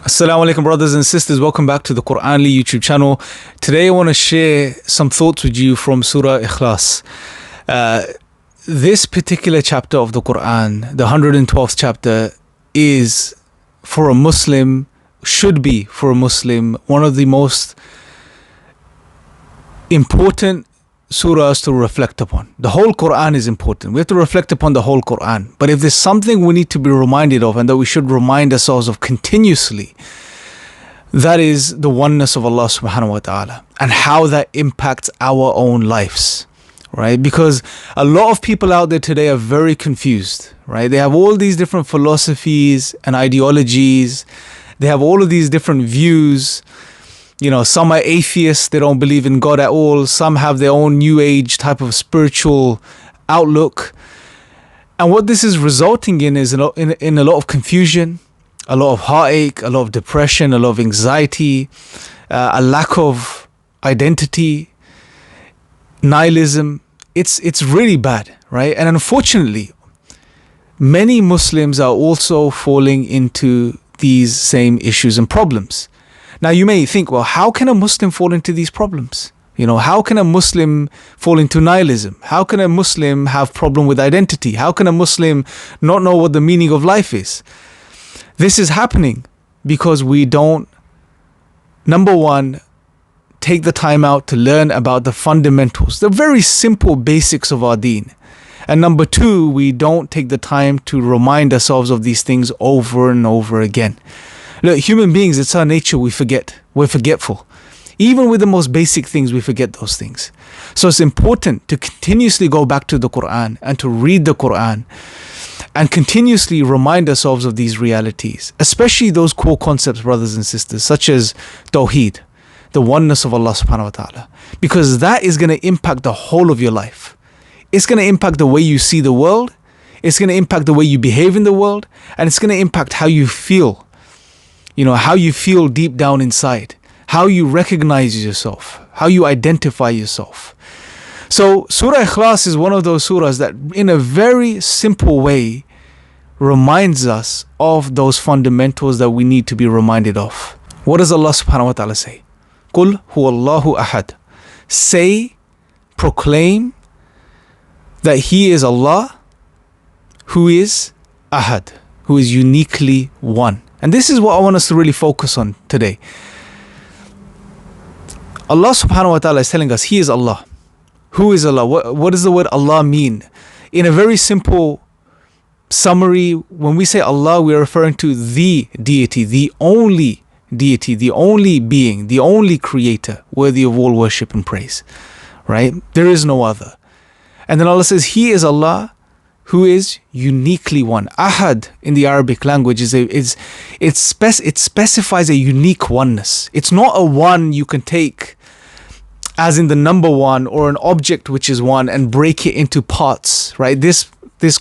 Assalamu alaikum, brothers and sisters. Welcome back to the Qur'anly YouTube channel. Today I want to share some thoughts with you from Surah Ikhlas. This particular chapter of the Qur'an, the 112th chapter, is for a Muslim, should be for a Muslim, one of the most important surahs to reflect upon. The whole Qur'an is important. We have to reflect upon the whole Qur'an. But if there's something we need to be reminded of and that we should remind ourselves of continuously, that is the oneness of Allah subhanahu wa ta'ala and how that impacts our own lives, right? Because a lot of people out there today are very confused, right? They have all these different philosophies and ideologies. They have all of these different views. You know, some are atheists, they don't believe in God at all. Some have their own new age type of spiritual outlook. And what this is resulting in is in a lot of confusion, a lot of heartache, a lot of depression, a lot of anxiety, a lack of identity, nihilism. It's really bad, right? And unfortunately, many Muslims are also falling into these same issues and problems. Now you may think, well, how can a Muslim fall into these problems? You know, how can a Muslim fall into nihilism? How can a Muslim have problem with identity? How can a Muslim not know what the meaning of life is? This is happening because we don't, number one, take the time out to learn about the fundamentals, the very simple basics of our deen. And number two, we don't take the time to remind ourselves of these things over and over again. Look, human beings, it's our nature, we forget. We're forgetful. Even with the most basic things, we forget those things. So it's important to continuously go back to the Qur'an and to read the Qur'an and continuously remind ourselves of these realities, especially those core concepts, brothers and sisters, such as Tawheed, the oneness of Allah subhanahu wa ta'ala, because that is going to impact the whole of your life. It's going to impact the way you see the world, it's going to impact the way you behave in the world, and it's going to impact how you feel. You know, how you feel deep down inside, how you recognize yourself, how you identify yourself. So Surah Ikhlas is one of those surahs that in a very simple way reminds us of those fundamentals that we need to be reminded of. What does Allah subhanahu wa ta'ala say? Qul huwallahu ahad. Say, proclaim that He is Allah who is ahad, who is uniquely one. And this is what I want us to really focus on today. Allah subhanahu wa ta'ala is telling us He is Allah. Who is Allah? What does the word Allah mean? In a very simple summary, when we say Allah, we are referring to the deity, the only deity, the only being, the only creator worthy of all worship and praise. Right? There is no other. And then Allah says He is Allah who is uniquely one. Ahad in the Arabic language it specifies a unique oneness. It's not a one you can take as in the number one or an object which is one and break it into parts, right? This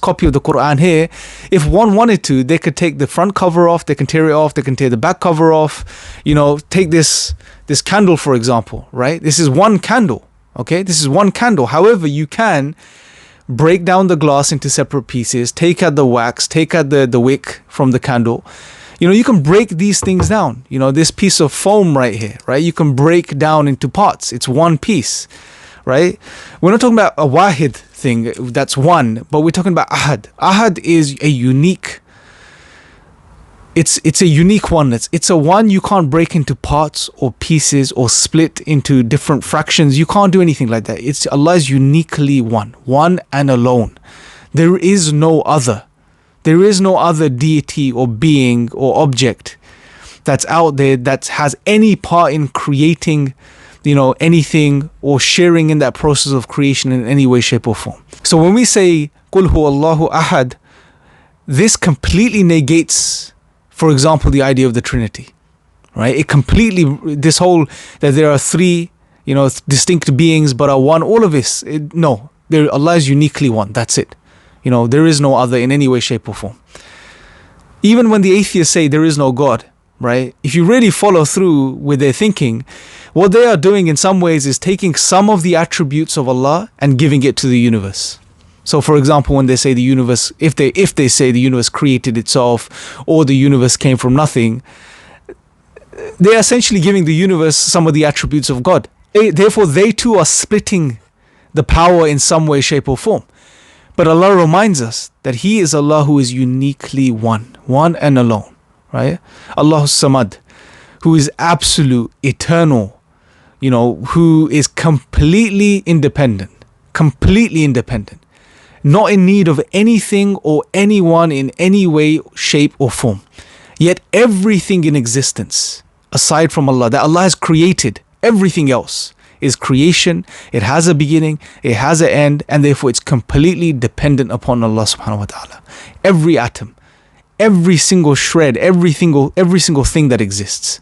copy of the Quran here, if one wanted to, they could take the front cover off, they can tear it off, they can tear the back cover off. You know, take this candle for example, right? This is one candle, okay? This is one candle. However, you can break down the glass into separate pieces, take out the wax, take out the wick from the candle. You know, you can break these things down. You know, this piece of foam right here, right? You can break down into parts. It's one piece, right? We're not talking about a wahid thing, that's one, but we're talking about ahad. Ahad is a unique, it's a unique one. It's a one you can't break into parts or pieces or split into different fractions. You can't do anything like that. Allah is uniquely one and alone. There is no other. There is no other deity or being or object that's out there that has any part in creating, you know, anything or sharing in that process of creation in any way, shape or form. So when we say Qul huwallahu ahad, this completely negates, for example, the idea of the Trinity, right? It completely, this whole, that there are three, you know, distinct beings but are one, all of this, no, Allah is uniquely one, that's it. You know, there is no other in any way, shape or form. Even when the atheists say there is no God, right? If you really follow through with their thinking, what they are doing in some ways is taking some of the attributes of Allah and giving it to the universe. So for example, when they say the universe, if they say the universe created itself or the universe came from nothing, They are essentially giving the universe some of the attributes of God. Therefore, they too are splitting the power in some way, shape, or form. But Allah reminds us that He is Allah who is uniquely one and alone, right? Allahu Samad, who is absolute, eternal, who is completely independent, not in need of anything or anyone in any way, shape, or form. Yet everything in existence, aside from Allah, that Allah has created, everything else is creation. It has a beginning, it has an end, and therefore it's completely dependent upon Allah subhanahu wa ta'ala. Every atom, every single shred, every single thing that exists.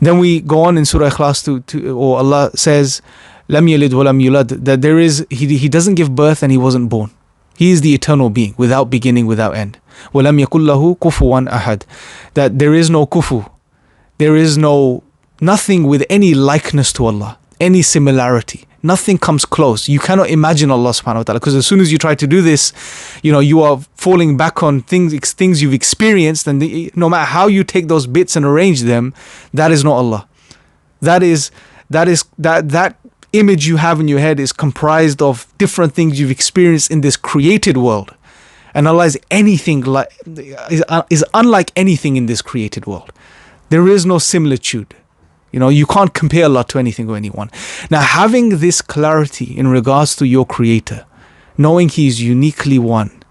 Then we go on in Surah Ikhlas or Allah says, Lam yalid wa lam yulad, that He doesn't give birth and He wasn't born. He is the eternal being, without beginning, without end. Wa lam yakul lahu kufuwan ahad, that there is no kufu, there is nothing with any likeness to Allah, any similarity. Nothing comes close. You cannot imagine Allah subhanahu wa ta'ala, because as soon as you try to do this, you are falling back on things you've experienced, and no matter how you take those bits and arrange them, that is not Allah. That image you have in your head is comprised of different things you've experienced in this created world. And Allah is unlike anything in this created world. There is no similitude. You can't compare Allah to anything or anyone. Now, having this clarity in regards to your Creator, knowing He is uniquely one,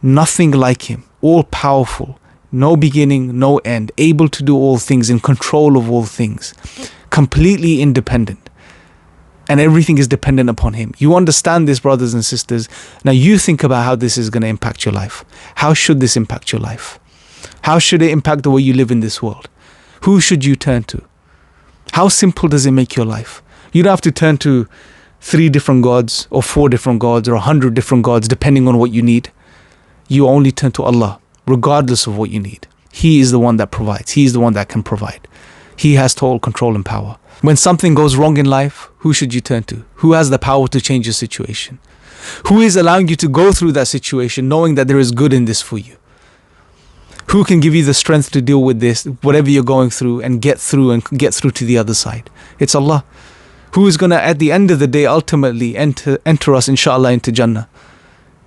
nothing like Him, all powerful, no beginning, no end, able to do all things, in control of all things, completely independent, and everything is dependent upon Him. You understand this, brothers and sisters. Now you think about how this is going to impact your life. How should this impact your life? How should it impact the way you live in this world? Who should you turn to? How simple does it make your life? You don't have to turn to 3 different gods or 4 different gods or 100 different gods, depending on what you need. You only turn to Allah, regardless of what you need. He is the one that provides. He is the one that can provide. He has total control and power. When something goes wrong in life, who should you turn to? Who has the power to change your situation? Who is allowing you to go through that situation, knowing that there is good in this for you? Who can give you the strength to deal with this, whatever you're going through, and get through to the other side? It's Allah. Who is going to, at the end of the day, ultimately enter us, inshallah, into Jannah?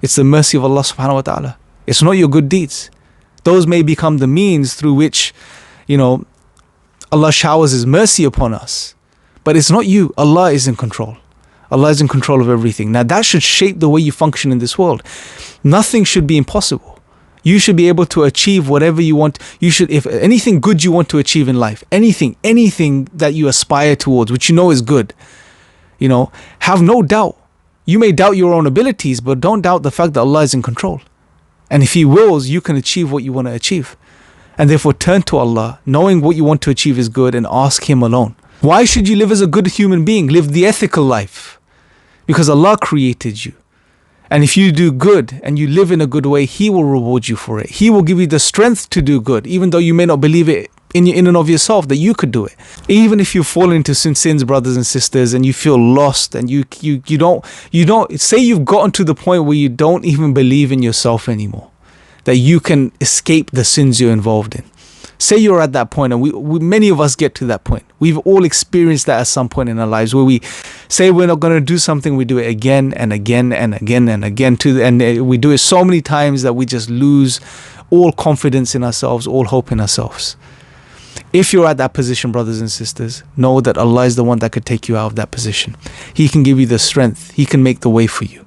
It's the mercy of Allah subhanahu wa ta'ala. It's not your good deeds. Those may become the means through which, Allah showers His mercy upon us. But it's not you. Allah is in control. Allah is in control of everything. Now that should shape the way you function in this world. Nothing should be impossible. You should be able to achieve whatever you want. If anything good you want to achieve in life, anything that you aspire towards, which you know is good, have no doubt. You may doubt your own abilities, but don't doubt the fact that Allah is in control. And if He wills, you can achieve what you want to achieve. And therefore turn to Allah, knowing what you want to achieve is good, and ask Him alone. Why should you live as a good human being? Live the ethical life. Because Allah created you. And if you do good and you live in a good way, He will reward you for it. He will give you the strength to do good, even though you may not believe it in and of yourself that you could do it. Even if you fall into sins, brothers and sisters, and you feel lost, and you don't say you've gotten to the point where you don't even believe in yourself anymore, that you can escape the sins you're involved in. Say you're at that point, and many of us get to that point. We've all experienced that at some point in our lives, where we say we're not going to do something, we do it again and again and again and again, and we do it so many times that we just lose all confidence in ourselves, all hope in ourselves. If you're at that position, brothers and sisters, know that Allah is the one that could take you out of that position. He can give you the strength. He can make the way for you.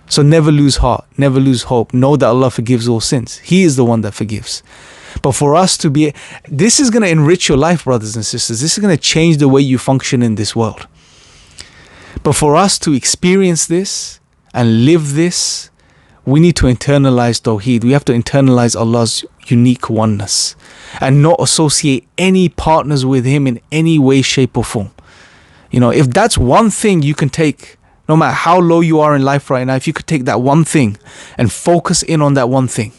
So never lose heart, never lose hope. Know that Allah forgives all sins. He is the one that forgives. But for us to this is going to enrich your life, brothers and sisters. This is going to change the way you function in this world. But for us to experience this and live this, we need to internalize Tawheed. We have to internalize Allah's unique oneness and not associate any partners with Him in any way, shape or form. If that's one thing you can take, no matter how low you are in life right now, if you could take that one thing and focus in on that one thing,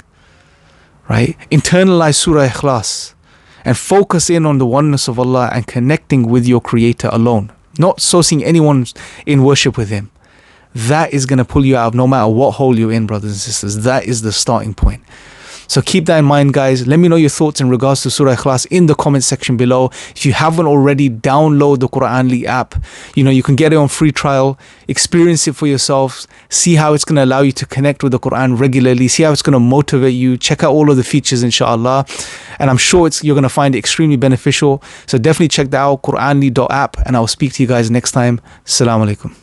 right? Internalize Surah Ikhlas and focus in on the oneness of Allah and connecting with your Creator alone, not associating anyone in worship with Him. That is going to pull you out of no matter what hole you're in, brothers and sisters. That is the starting point. So keep that in mind, guys. Let me know your thoughts in regards to Surah Ikhlas in the comment section below. If you haven't already, download the Qur'anly app. You can get it on free trial, experience it for yourselves, see how it's going to allow you to connect with the Qur'an regularly, see how it's going to motivate you. Check out all of the features, inshallah. And I'm sure you're going to find it extremely beneficial. So definitely check that out, Qur'anly.app, and I'll speak to you guys next time. Assalamu alaikum.